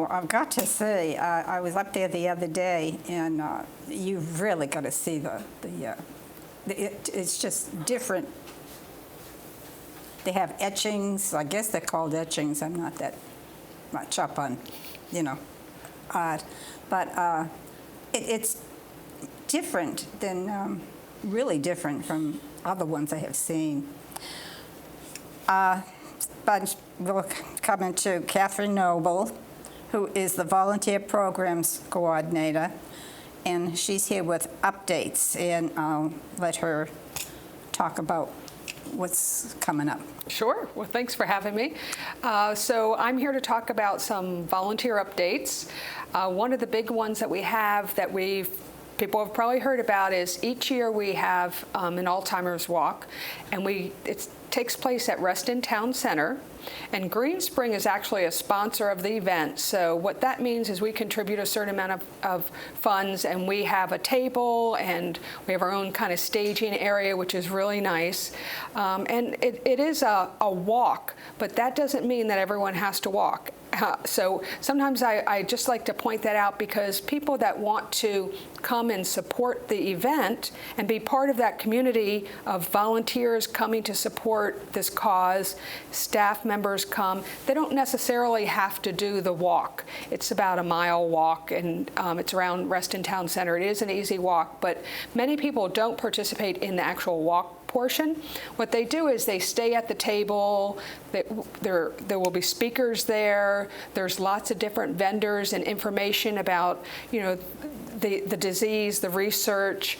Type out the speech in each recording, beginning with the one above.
Well, I've got to say, I was up there the other day, and you've really got to see it's just different. They have etchings. I guess they're called etchings. I'm not that much up on, art, but it's different than, really different from other ones I have seen. But we'll come into Catherine Noble, who is the Volunteer Programs Coordinator, and she's here with updates, and I'll let her talk about what's coming up. Sure. Well, thanks for having me. So I'm here to talk about some volunteer updates. One of the big ones that we have that people have probably heard about is each year we have an Alzheimer's walk, and it takes place at Reston Town Center. And Green Spring is actually a sponsor of the event. So what that means is we contribute a certain amount of funds, and we have a table, and we have our own kind of staging area, which is really nice. And it is a walk, but that doesn't mean that everyone has to walk. So sometimes I just like to point that out, because people that want to come and support the event and be part of that community of volunteers coming to support this cause, staff members come, they don't necessarily have to do the walk. It's about a mile walk, and it's around Reston Town Center. It is an easy walk, but many people don't participate in the actual walk portion. What they do is they stay at the table. There will be speakers there. There's lots of different vendors and information about, the disease, the research.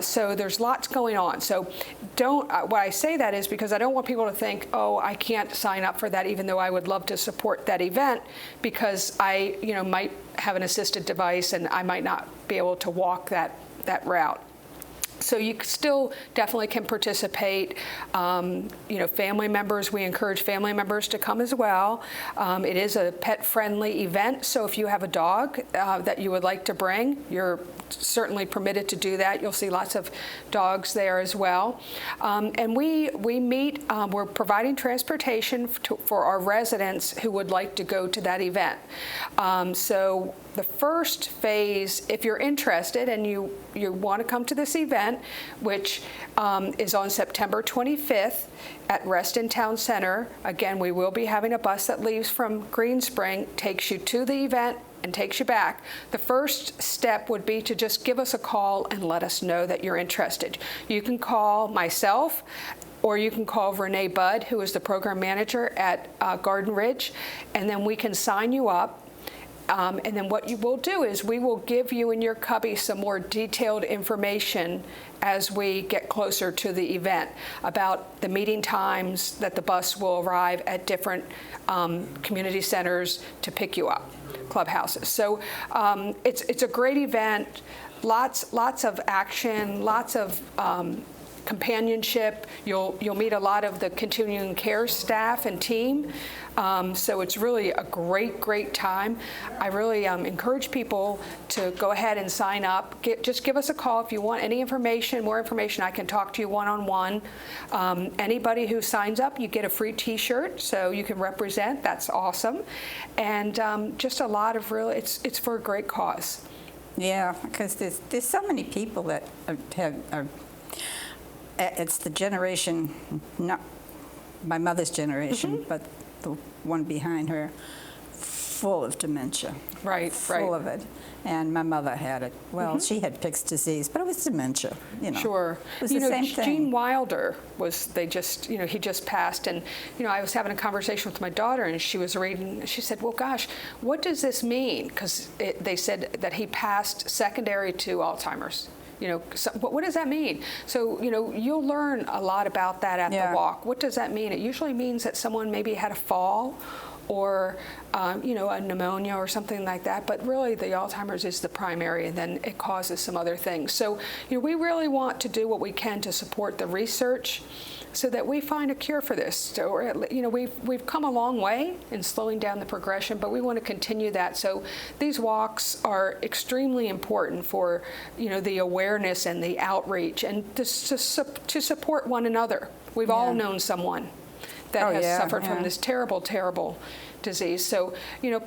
So there's lots going on. So why I say that is because I don't want people to think, oh, I can't sign up for that, even though I would love to support that event, because I, might have an assisted device and I might not be able to walk that route. So you still definitely can participate. Family members, we encourage family members to come as well. It is a pet-friendly event, so if you have a dog that you would like to bring, you're certainly permitted to do that. You'll see lots of dogs there as well. And we meet, we're providing transportation for our residents who would like to go to that event. So the first phase, if you're interested and you want to come to this event, which is on September 25th at Reston Town Center. Again, we will be having a bus that leaves from Green Spring, takes you to the event and takes you back. The first step would be to just give us a call and let us know that you're interested. You can call myself, or you can call Renee Budd, who is the program manager at Garden Ridge, and then we can sign you up. And then what you will do is we will give you and your cubby some more detailed information as we get closer to the event about the meeting times that the bus will arrive at different community centers to pick you up, clubhouses. So it's a great event, lots of action, lots of companionship. You'll meet a lot of the continuing care staff and team. So it's really a great time. I really encourage people to go ahead and sign up. Just give us a call if you want any information, more information. I can talk to you one-on-one. Anybody who signs up, you get a free T-shirt, so you can represent. That's awesome. And just a lot of it's for a great cause. Yeah, because there's so many people that are it's the generation, not my mother's generation, but the one behind her, full of dementia. Right. Full of it. And my mother had it. Well, she had Pick's disease, but it was dementia, Sure. It was the same thing. Gene Wilder he just passed, and, I was having a conversation with my daughter, and she was reading, she said, well, gosh, what does this mean? Because they said that he passed secondary to Alzheimer's. So what does that mean? So, you'll learn a lot about that at the walk. What does that mean? It usually means that someone maybe had a fall or, a pneumonia or something like that. But really, the Alzheimer's is the primary, and then it causes some other things. So, we really want to do what we can to support the research so that we find a cure for this. So, we've come a long way in slowing down the progression, but we want to continue that. So these walks are extremely important for, the awareness and the outreach, and to support one another. We've all known someone that has suffered from this terrible disease. So,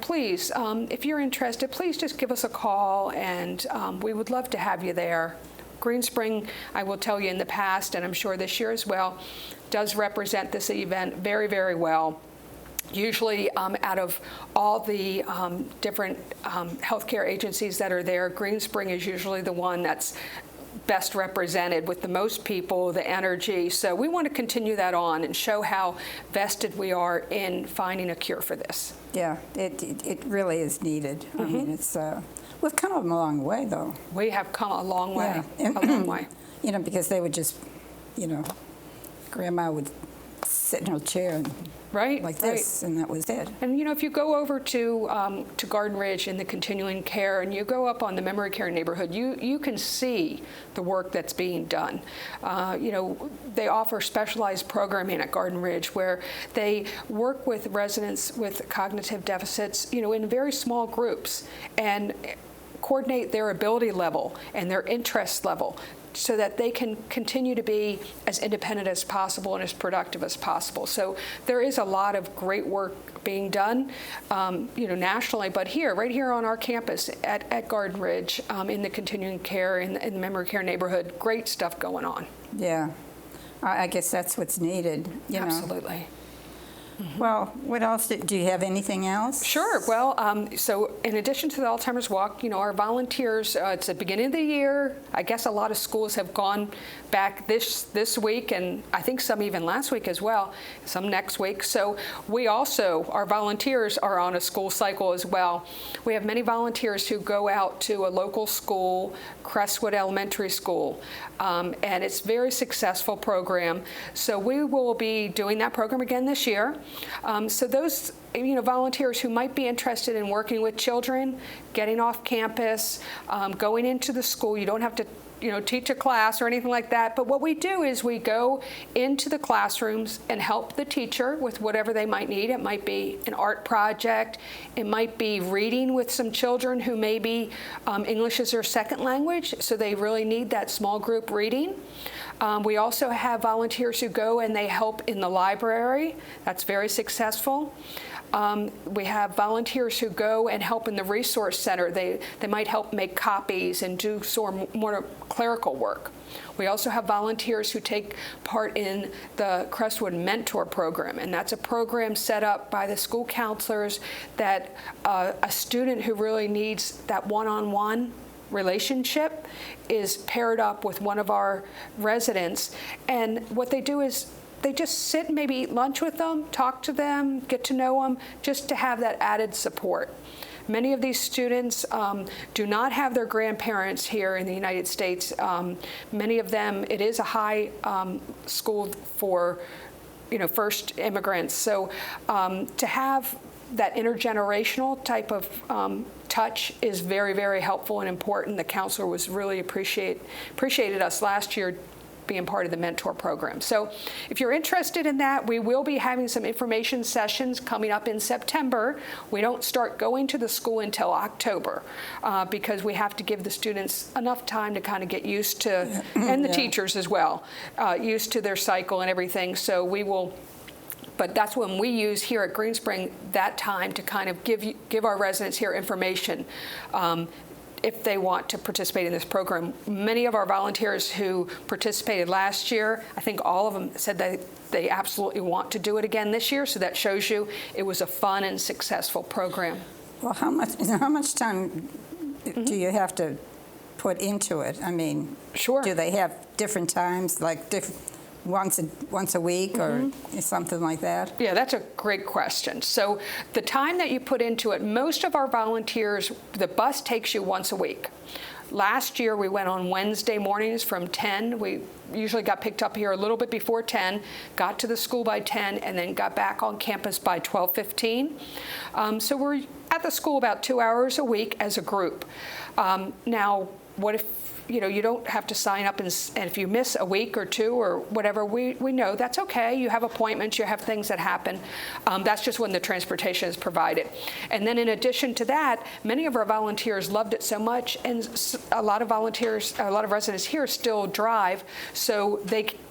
please, if you're interested, please just give us a call, and we would love to have you there. Green Spring, I will tell you in the past, and I'm sure this year as well, does represent this event very, very well. Usually, out of all the different healthcare agencies that are there, Green Spring is usually the one that's best represented with the most people, the energy. So we want to continue that on and show how vested we are in finding a cure for this. Yeah, it really is needed. I mean, it's we've come a long way, though. We have come a long way, Yeah. a long way. Because they would just, Grandma would sit in her chair and like this, and that was it. And if you go over to Garden Ridge in the continuing care, and you go up on the memory care neighborhood, you can see the work that's being done. They offer specialized programming at Garden Ridge where they work with residents with cognitive deficits, in very small groups, and coordinate their ability level and their interest level, so that they can continue to be as independent as possible and as productive as possible. So there is a lot of great work being done, nationally, but right here on our campus at Garden Ridge, in the continuing care, in the memory care neighborhood, great stuff going on. Yeah, I guess that's what's needed. Absolutely. Well, what else? Do you have anything else? Sure. Well, so in addition to the Alzheimer's Walk, our volunteers, it's the beginning of the year. I guess a lot of schools have gone back this week, and I think some even last week as well, some next week. So we also, our volunteers are on a school cycle as well. We have many volunteers who go out to a local school, Crestwood Elementary School, and it's a very successful program. So we will be doing that program again this year. So those volunteers who might be interested in working with children, getting off campus, going into the school, you don't have to teach a class or anything like that. But what we do is we go into the classrooms and help the teacher with whatever they might need. It might be an art project. It might be reading with some children who maybe English is their second language, so they really need that small group reading. We also have volunteers who go and they help in the library. That's very successful. We have volunteers who go and help in the resource center. They might help make copies and do more clerical work. We also have volunteers who take part in the Crestwood Mentor Program, and that's a program set up by the school counselors that a student who really needs that one-on-one relationship is paired up with one of our residents, and what they do is they just sit and maybe eat lunch with them, talk to them, get to know them, just to have that added support. Many of these students do not have their grandparents here in the United States. Many of them, it is a high school for first immigrants. So to have that intergenerational type of touch is very, very helpful and important. The counselor was really appreciated us last year being part of the mentor program. So if you're interested in that, we will be having some information sessions coming up in September. We don't start going to the school until October because we have to give the students enough time to kind of get used to, and the teachers as well, used to their cycle and everything. So we will, but that's when we use here at Green Spring that time to kind of give our residents here information if they want to participate in this program. Many of our volunteers who participated last year, I think all of them said they absolutely want to do it again this year, so that shows you it was a fun and successful program. Well, how much time do you have to put into it? I mean, sure. Do they have different times, like once a week or something like that? Yeah, that's a great question. So the time that you put into it, most of our volunteers, the bus takes you once a week. Last year we went on Wednesday mornings from 10. We usually got picked up here a little bit before 10, got to the school by 10, and then got back on campus by 12:15. So we're at the school about 2 hours a week as a group. Now, what if you don't have to sign up, and if you miss a week or two or whatever, we know that's okay. You have appointments, you have things that happen. That's just when the transportation is provided. And then in addition to that, many of our volunteers loved it so much, and a lot of residents here still drive, so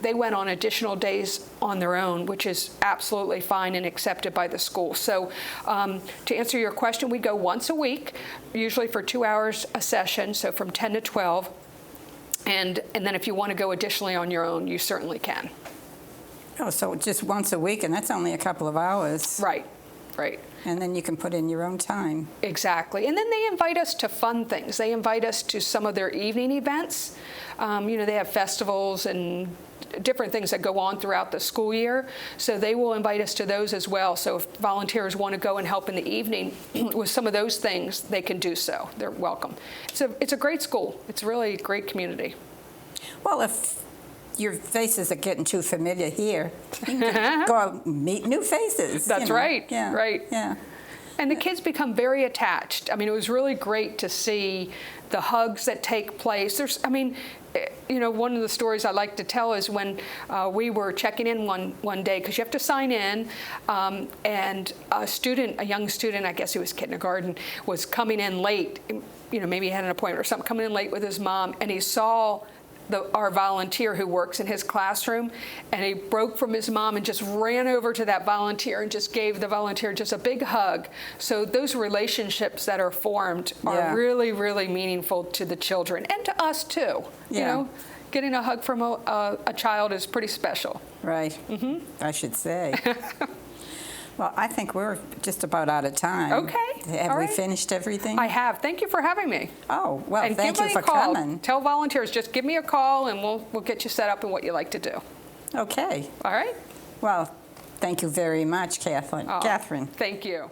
they went on additional days on their own, which is absolutely fine and accepted by the school. So to answer your question, we go once a week, usually for 2 hours a session, so from 10 to 12. And then if you want to go additionally on your own, you certainly can. Oh, so just once a week, and that's only a couple of hours. Right, right. And then you can put in your own time. Exactly. And then they invite us to fun things. They invite us to some of their evening events. You know, they have festivals and different things that go on throughout the school year. So they will invite us to those as well. So if volunteers want to go and help in the evening with some of those things, they can do so. They're welcome. It's a great school. It's really a great community. Well, if your faces are getting too familiar here, you can go out and meet new faces. That's right. Yeah. Right. Yeah. And the kids become very attached. I mean, it was really great to see the hugs that take place. You know, one of the stories I like to tell is when we were checking in one day, because you have to sign in, and a young student, I guess he was kindergarten, was coming in late. You know, maybe he had an appointment or something, coming in late with his mom, and he saw our volunteer who works in his classroom, and he broke from his mom and just ran over to that volunteer and just gave the volunteer just a big hug. So those relationships that are formed are really, really meaningful to the children and to us too. Yeah. You know, getting a hug from a child is pretty special. Right. Mm-hmm. I should say. Well, I think we're just about out of time. Okay. Have we finished everything? I have. Thank you for having me. Oh, well, and thank give you me for a call. coming. Tell volunteers, just give me a call and we'll get you set up in what you like to do. Okay. All right? Well, thank you very much, Catherine. Oh, Catherine. Thank you.